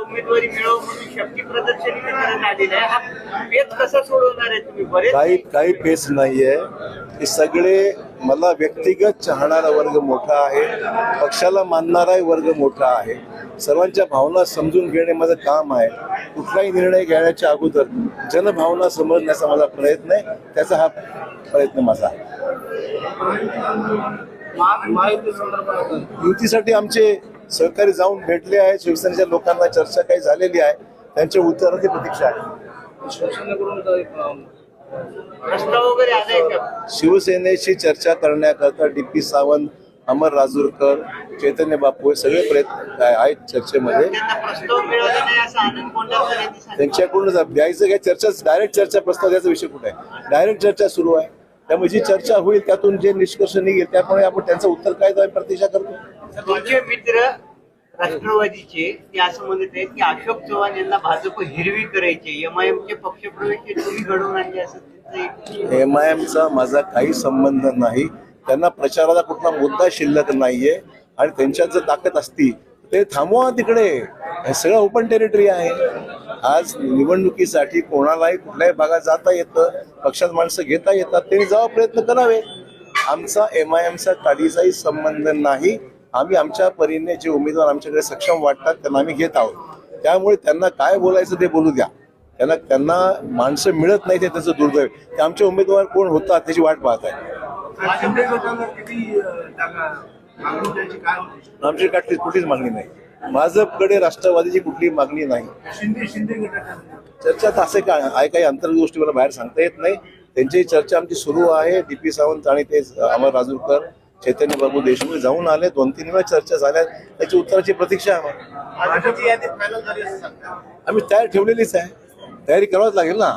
उमेदवारी मिळव म्हणून शक्ती प्रदर्शनी करण्यात आलेली आहे. हा पेच कसा सोडवणार आहे तुम्ही? बरेच काही पेच नाहीये. हे सगळे मला व्यक्तिगत चाहणारा वर्ग मोठा आहे, पक्षाला मानणाराही वर्ग मोठा आहे. सर्वांच्या भावना समजून घेणे माझं काम आहे. कुठलाही निर्णय घेण्याच्या अगोदर जनभावना समजण्याचा माझा प्रयत्न आहे. त्याचा हा प्रयत्न माझा आहे. युतीसाठी आमचे सहकारी जाऊन भेटले आहेत. शिवसेनेच्या लोकांना चर्चा काही झालेली आहे. त्यांच्या उत्तराची प्रतीक्षा आहे. प्रस्ताव वगैरे आलाय का? शिवसेनेशी चर्चा करण्याकरता DP सावंत, अमर राजूरकर, चैतन्य बापू हे सगळे प्रयत्न आहेत चर्चेमध्ये. त्यांना प्रस्ताव मिळाला नाही असं आनंद कोंडावकर यांनी सांगितलं. त्यांच्याकडून द्यायचं काय? चर्चा डायरेक्ट चर्चा प्रस्ताव द्यायचा विषय कुठे आहे? डायरेक्ट चर्चा सुरू आहे. त्यामुळे जी चर्चा होईल त्यातून जे निष्कर्ष निघेल त्यामुळे आपण त्यांचं उत्तर काय तर प्रतीक्षा करतो. तुमचे मित्र राष्ट्रवादीचे ते असं म्हणत आहेत की अशोक चव्हाण यांना भाजप हिरवी करायचे, MIMचे पक्षप्रवेश तुम्ही घडवून आणले असं त्यांचं एक. MIMचा माझा काही संबंध नाही. त्यांना प्रचाराचा कुठला मुद्दा शिल्लक नाहीये आणि त्यांच्यात जर ताकद असती ते थांबवा तिकडे. हे सगळं ओपन टेरिटरी आहे. आज निवडणुकीसाठी कोणालाही कुठल्याही भागात जाता येतं, पक्षात माणसं घेता येतात, त्यांनी जावा प्रयत्न करावे. आमचा MIMचा काडीचाही संबंध नाही. आम्ही आमच्या परीने जे उमेदवार आमच्याकडे सक्षम वाटतात त्यांना आम्ही घेत आहोत. त्यामुळे त्यांना काय बोलायचं ते बोलू द्या. त्यांना माणसं मिळत नाही ते त्याचं दुर्दैव. ते आमचे उमेदवार कोण होतात त्याची वाट पाहत आहे. आमची कुठलीच मागणी नाही. भाजपकडे राष्ट्रवादीची कुठलीही मागणी नाही. चर्चा तर असे काय काही अंतर्गत गोष्टी मला बाहेर सांगता येत नाही. त्यांची चर्चा आमची सुरू आहे. DP सावंत आणि ते अमर राजूरकर, चैतन्य बाबू देशमुख जाऊन आले. 2-3 वेळा चर्चा झाल्या. त्याची उत्तराची प्रतीक्षा आहे. आम्ही तयार ठेवलेलीच आहे. तयारी करावीच लागेल ना.